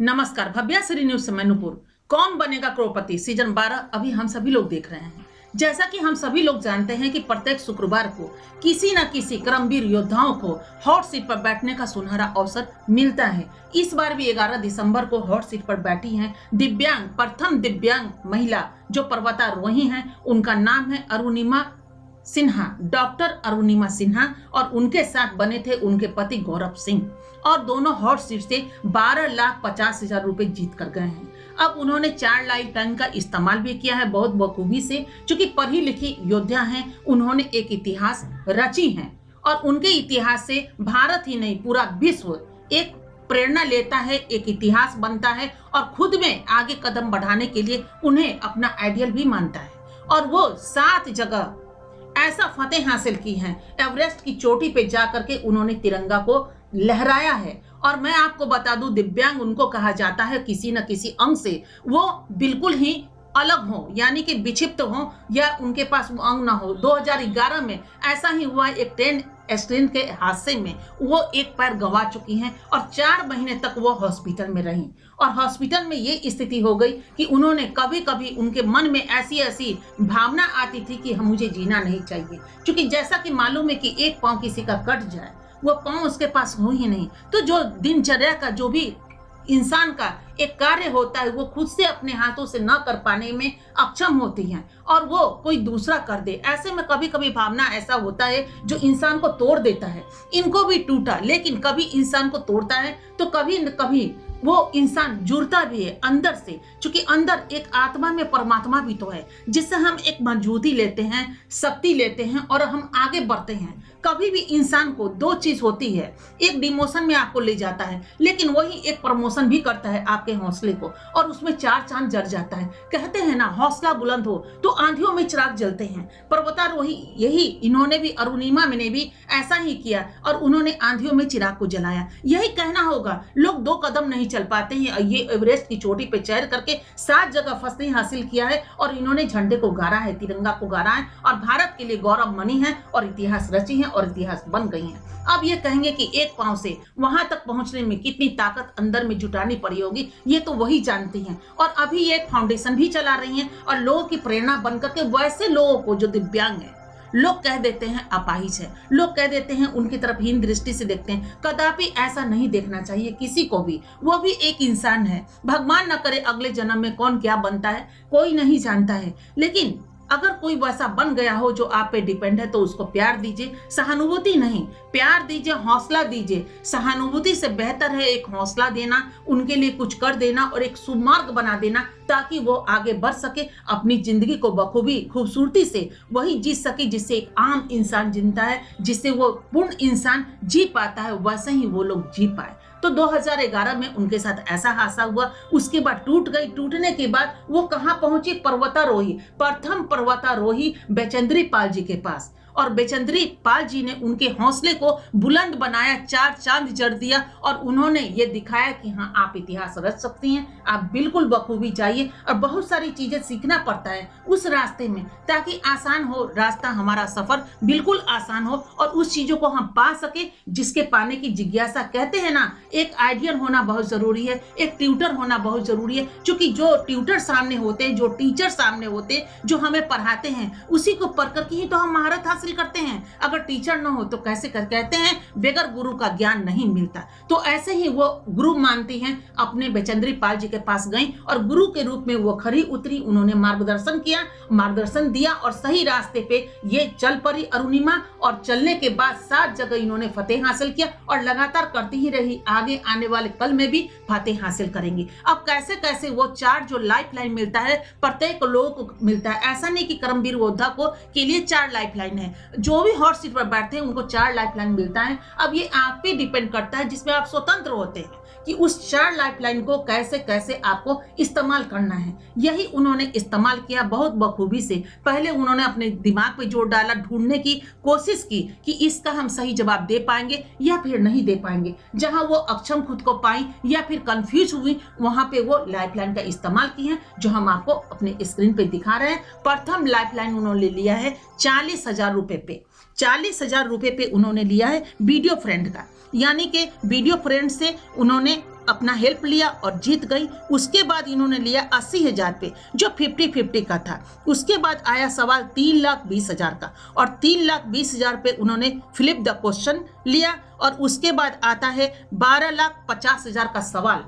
नमस्कार, भव्याश्री न्यूज से मैं नूपुर। कौन बनेगा करोड़पति सीजन 12 अभी हम सभी लोग देख रहे हैं। जैसा कि हम सभी लोग जानते हैं कि प्रत्येक शुक्रवार को किसी न किसी कर्मवीर योद्धाओं को हॉट सीट पर बैठने का सुनहरा अवसर मिलता है। इस बार भी 11 दिसंबर को हॉट सीट पर बैठी हैं प्रथम दिव्यांग महिला जो पर्वतारोही हैं। उनका नाम है अरुणिमा सिन्हा, डॉक्टर अरुणिमा सिन्हा, और उनके साथ बने थे उनके पति गौरव सिंह, और दोनों हॉट सीट से 12,50,000 रुपए जीत कर गए हैं। अब उन्होंने 4 लाइफलाइन का इस्तेमाल भी किया है बहुत बखूबी से। चूंकि पढ़ी लिखी योद्धा हैं, उन्होंने एक इतिहास रची है और उनके इतिहास से भारत ही नहीं पूरा विश्व एक प्रेरणा लेता है, एक इतिहास बनता है और खुद में आगे कदम बढ़ाने के लिए उन्हें अपना आइडियल भी मानता है। और वो 7 जगह ऐसा फतेह हासिल की है, एवरेस्ट की चोटी पे जाकर के उन्होंने तिरंगा को लहराया है। और मैं आपको बता दूं, दिव्यांग उनको कहा जाता है किसी न किसी अंग से वो बिल्कुल ही अलग हो, यानी कि विक्षिप्त हो या उनके पास वो अंग ना हो। 2011 में ऐसा ही हुआ, एक ट्रेन एक्सीडेंट के हादसे में वो एक पैर गंवा चुकी हैं और 4 महीने तक वो हॉस्पिटल में रहीं। और हॉस्पिटल में ये स्थिति हो गई कि उन्होंने कभी कभी उनके मन में ऐसी ऐसी भावना आती थी कि हम मुझे जीना नहीं चाहिए। क्योंकि जैसा कि मालूम है कि एक पाँव किसी का कट जाए, वो पाँव उसके पास हो ही नहीं, तो जो दिनचर्या का जो भी इंसान का एक कार्य होता है वो खुद से अपने हाथों से न कर पाने में अक्षम होती हैं और वो कोई दूसरा कर दे। ऐसे में कभी कभी भावना ऐसा होता है जो इंसान को तोड़ देता है। इनको भी टूटा, लेकिन कभी इंसान को तोड़ता है तो कभी न कभी वो इंसान जुड़ता भी है अंदर से। क्योंकि अंदर एक आत्मा में परमात्मा भी तो है जिससे हम एक मजबूती लेते हैं, शक्ति लेते हैं और हम आगे बढ़ते हैं। कभी भी इंसान को 2 चीज होती है, एक डिमोशन में आपको ले जाता है, लेकिन वही एक प्रमोशन भी करता है आपके हौसले को, और उसमें 4 चांद जल जाता है। कहते हैं ना, हौसला बुलंद हो तो आंधियों में चिराग जलते हैं। पर्वतारोही यही इन्होंने भी, अरुणिमा ने भी ऐसा ही किया और उन्होंने आंधियों में चिराग को जलाया। यही कहना होगा, लोग 2 कदम नहीं चल पाते हैं, ये एवरेस्ट की चोटी पे चढ़ करके 7 जगह फतेह हासिल किया है और इन्होंने झंडे को गाड़ा है, तिरंगा को गाड़ा है और भारत के लिए गौरव मनी है और इतिहास रची है और इतिहास बन गई हैं। अब ये कहेंगे कि एक पांव से वहां तक पहुंचने में कितनी ताकत अंदर में जुटानी पड़ी होगी, ये तो वही जानती हैं। और अभी ये एक फाउंडेशन भी चला रही हैं और लोगों की प्रेरणा बनकर के वैसे लोगों को जो दिव्यांग है, लोग कह देते हैं अपाहिज है, लोग कह देते हैं उनकी तरफ हीन दृष्टि से देखते हैं। कदापि ऐसा नहीं देखना चाहिए किसी को भी। वो भी एक इंसान है। भगवान न करे अगले जन्म में कौन क्या बनता है कोई नहीं जानता है, लेकिन अगर कोई वैसा बन गया हो जो आप पे डिपेंड है तो उसको प्यार दीजिए, सहानुभूति नहीं, प्यार दीजिए, हौसला दीजिए। सहानुभूति से बेहतर है एक हौसला देना, उनके लिए कुछ कर देना और एक सुमार्ग बना देना ताकि वो आगे बढ़ सके, अपनी जिंदगी को बखूबी खूबसूरती से वही जी सके जिससे एक आम इंसान जीता है, जिससे वो पूर्ण इंसान जी पाता है, वैसे ही वो लोग जी पाए। तो 2011 में उनके साथ ऐसा हादसा हुआ, उसके बाद टूट गई। टूटने के बाद वो कहाँ पहुंची? पर्वतारोही, प्रथम पर्वतारोही बेचेंद्री पाल जी के पास। और बेचेंद्री पाल जी ने उनके हौसले को बुलंद बनाया, 4 चांद जड़ दिया और उन्होंने ये दिखाया कि हाँ, आप इतिहास रच सकती हैं, आप बिल्कुल बखूबी जाइए। और बहुत सारी चीजें सीखना पड़ता है उस रास्ते में ताकि आसान हो रास्ता, हमारा सफर बिल्कुल आसान हो और उस चीजों को हम पा सके जिसके पाने की जिज्ञासा। कहते हैं ना, एक आइडियल होना बहुत जरूरी है, एक ट्यूटर होना बहुत जरूरी है। क्योंकि जो ट्यूटर सामने होते हैं, जो टीचर सामने होते हैं, जो हमें पढ़ाते हैं, उसी को पढ़ करके ही तो हम महारत हासिल करते हैं। अगर टीचर न हो तो कैसे कर? कहते हैं बेगर गुरु का ज्ञान नहीं मिलता। तो ऐसे ही वो गुरु मानती हैं, अपने बेचेंद्री पाल जी के पास गई और गुरु के रूप में वो खरी उतरी। उन्होंने मार्गदर्शन किया, मार्गदर्शन दिया और सही रास्ते पे ये चल पड़ी अरुणिमा। और चलने के बाद 7 जगह इन्होंने फतेह हासिल किया और लगातार करती ही रही। आगे आने वाले कल में भी फतेह हासिल करेंगी। अब कैसे कैसे वो 4 जो लाइफ लाइन मिलता है प्रत्येक लोगों को मिलता है। ऐसा नहीं कि कर्मवीर योद्धा को के लिए 4 लाइफ लाइन है, जो भी हॉट सीट पर बैठते हैं उनको 4 लाइफ लाइन मिलता है। अब ये आप पे डिपेंड करता है जिसमें आप स्वतंत्र होते हैं कि उस 4 लाइफ लाइन को कैसे कैसे आपको इस्तेमाल करना है। यही उन्होंने इस्तेमाल किया बहुत बखूबी से। पहले उन्होंने अपने दिमाग पे जोर डाला, ढूंढने की कोशिश की कि इसका हम सही जवाब दे पाएंगे या फिर नहीं दे पाएंगे। जहां वो अक्षम खुद को पाई या फिर कंफ्यूज हुई, वहां पे वो लाइफ लाइन का इस्तेमाल की है जो हम आपको अपने स्क्रीन पे दिखा रहे हैं। प्रथम लाइफ लाइन उन्होंने लिया है 40,000 रुपए पे। 40,000 रुपए पे उन्होंने लिया है वीडियो फ्रेंड का, यानी कि वीडियो फ्रेंड से उन्होंने अपना हेल्प लिया और जीत गई। उसके बाद इन्होंने लिया 80,000 पे, जो 50-50 का था। उसके बाद आया सवाल 3,20,000 का, और 3,20,000 पे उन्होंने फ्लिप द क्वेश्चन लिया। और उसके बाद आता है 12,50,000 का सवाल,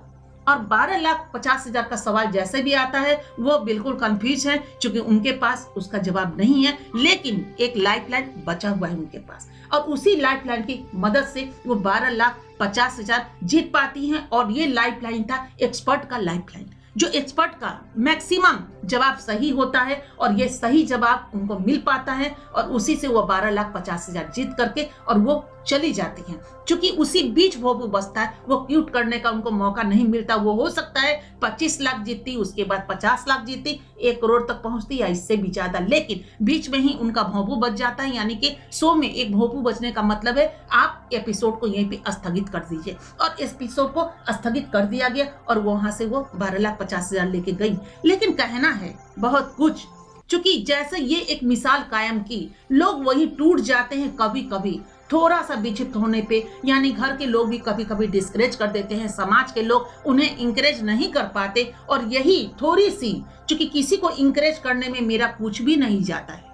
और 12,50,000 का सवाल जैसे भी आता है वो बिल्कुल कंफ्यूज है, क्योंकि उनके पास उसका जवाब नहीं है, लेकिन एक लाइफलाइन बचा हुआ है उनके पास, और उसी लाइफलाइन की मदद से वो 12,50,000 जीत पाती हैं। और ये लाइफलाइन था एक्सपर्ट का लाइफलाइन, जो एक्सपर्ट का मैक्सिमम जवाब सही होता है, और ये सही जवाब उनको मिल पाता है, और उसी से वो 12,50,000 जीत करके और वो चली जाती हैं। क्योंकि उसी बीच भोपू बसता है, वो क्यूट करने का उनको मौका नहीं मिलता। वो हो सकता है 25 लाख जीतती, उसके बाद 50 लाख जीतती, 1 करोड़ तक पहुंचती या इससे भी ज्यादा, लेकिन बीच में ही उनका भोंपू बच जाता है। यानी कि शो में एक भोंपू बचने का मतलब है आप एपिसोड को यहीं पे स्थगित कर दीजिए, और इस एपिसोड को स्थगित कर दिया गया, और वहां से वो 12,50,000 लेके गई। लेकिन कहना है बहुत कुछ, क्योंकि जैसे ये एक मिसाल कायम की, लोग वही टूट जाते हैं कभी कभी थोड़ा सा विक्षिप्त होने पे। यानी घर के लोग भी कभी कभी डिस्करेज कर देते हैं, समाज के लोग उन्हें इंकरेज नहीं कर पाते, और यही थोड़ी सी, क्योंकि किसी को इंकरेज करने में मेरा कुछ भी नहीं जाता है,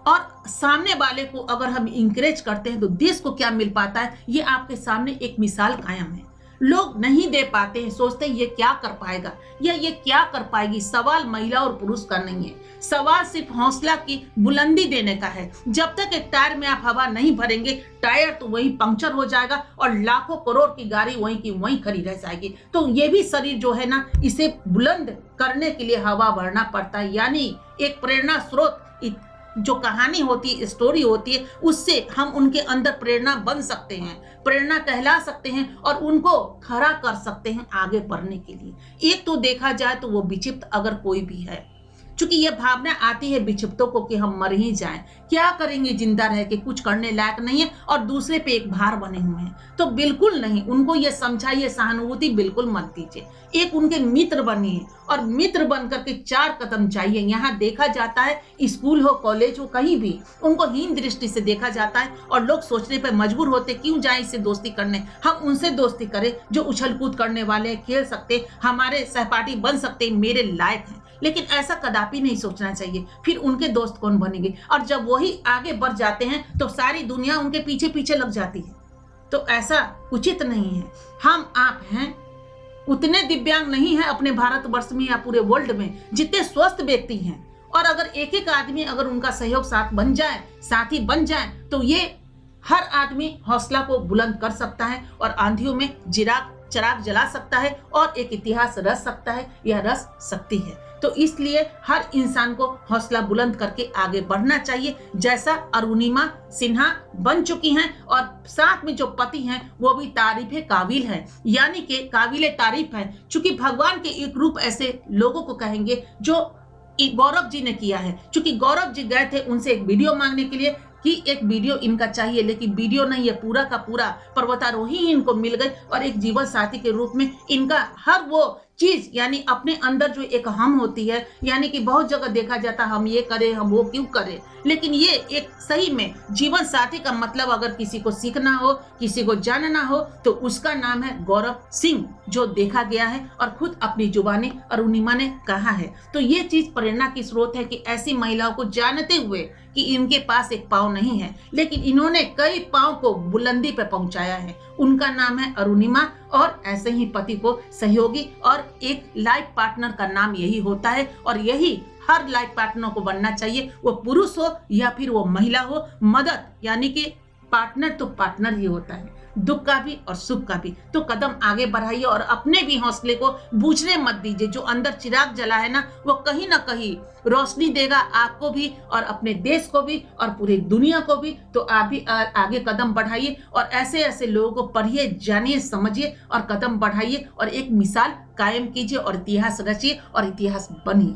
और सामने वाले को अगर हम इंकरेज करते हैं तो देश को क्या मिल पाता है, ये आपके सामने एक मिसाल कायम है। लोग नहीं दे पाते हैं, सोचते हैं ये क्या कर पाएगा या ये क्या कर पाएगी। सवाल महिला और पुरुष का नहीं है, सवाल सिर्फ हौसला की बुलंदी देने का है। जब तक एक टायर में आप हवा नहीं भरेंगे, टायर तो वहीं पंक्चर हो जाएगा, और लाखों करोड़ की गाड़ी वहीं की वहीं खड़ी रह जाएगी। तो ये भी शरीर जो है ना, इसे बुलंद करने के लिए हवा भरना पड़ता है। यानी एक प्रेरणा स्रोत, जो कहानी होती है, स्टोरी होती है, उससे हम उनके अंदर प्रेरणा बन सकते हैं, प्रेरणा कहला सकते हैं, और उनको खड़ा कर सकते हैं आगे बढ़ने के लिए। एक तो देखा जाए तो वो विक्षिप्त अगर कोई भी है, क्योंकि ये भावना आती है विक्षिप्तों को कि हम मर ही जाएं, क्या करेंगे जिंदा रह के, कुछ करने लायक नहीं है, और दूसरे पे एक भार बने हुए हैं। तो बिल्कुल नहीं, उनको ये समझाइए, सहानुभूति बिल्कुल मत दीजिए। एक उनके मित्र बनिए, और मित्र बन करके 4 कदम चाहिए। यहाँ देखा जाता है, स्कूल हो, कॉलेज हो, कहीं भी उनको हीन दृष्टि से देखा जाता है, और लोग सोचने पर मजबूर होते क्यों जाए इससे दोस्ती करने, हम उनसे दोस्ती करें जो उछल कूद करने वाले, खेल सकते, हमारे सहपाठी बन सकते, मेरे लायक हैं। लेकिन ऐसा कदापि नहीं सोचना चाहिए, फिर उनके दोस्त कौन बनेंगे। और जब वही आगे बढ़ जाते हैं तो सारी दुनिया उनके पीछे पीछे लग जाती है। तो ऐसा उचित नहीं है। हम आप हैं, उतने दिव्यांग नहीं है अपने भारतवर्ष में या पूरे वर्ल्ड में जितने स्वस्थ व्यक्ति हैं। और अगर एक एक आदमी अगर उनका सहयोग साथी बन जाए तो ये हर आदमी हौसला को बुलंद कर सकता है, और आंधियों में चिराग जला सकता है, और एक इतिहास रच सकता है या रच सकती है। तो इसलिए हर इंसान को हौसला बुलंद करके आगे बढ़ना चाहिए, जैसा अरुणिमा सिन्हा बन चुकी हैं। और साथ में जो पति हैं वो भी तारीफ काबिल है, यानी कि काबिल तारीफ है, क्योंकि भगवान के एक रूप ऐसे लोगों को कहेंगे जो गौरव जी ने किया है। क्योंकि गौरव जी गए थे उनसे एक वीडियो मांगने के लिए कि एक वीडियो इनका चाहिए, लेकिन वीडियो नहीं, ये पूरा का पूरा पर्वतारोही ही इनको मिल गई, और एक जीवन साथी के रूप में इनका हर वो चीज, यानी अपने अंदर जो एक हम होती है, यानी कि बहुत जगह देखा जाता हम ये करें, हम वो क्यों करें, लेकिन ये एक सही में जीवन साथी का मतलब अगर किसी को सीखना हो, किसी को जानना हो, तो उसका नाम है गौरव सिंह, जो देखा गया है और खुद अपनी जुबानी अरुणिमा ने कहा है। तो ये चीज प्रेरणा की स्रोत है कि ऐसी महिलाओं को जानते हुए कि इनके पास एक पाँव नहीं है, लेकिन इन्होंने कई पाँव को बुलंदी पर पहुंचाया है। उनका नाम है अरुणिमा, और ऐसे ही पति को सहयोगी और एक लाइफ पार्टनर का नाम यही होता है, और यही हर लाइफ पार्टनर को बनना चाहिए, वो पुरुष हो या फिर वो महिला हो। मदद यानी कि पार्टनर तो पार्टनर ही होता है, दुख का भी और सुख का भी। तो कदम आगे बढ़ाइए, और अपने भी हौसले को बूझने मत दीजिए। जो अंदर चिराग जला है ना, वो कहीं ना कहीं रोशनी देगा आपको भी, और अपने देश को भी, और पूरी दुनिया को भी। तो आप भी आगे कदम बढ़ाइए, और ऐसे ऐसे लोगों को पढ़िए, जानिए, समझिए, और कदम बढ़ाइए, और एक मिसाल कायम कीजिए, और इतिहास रचिए, और इतिहास बनिए।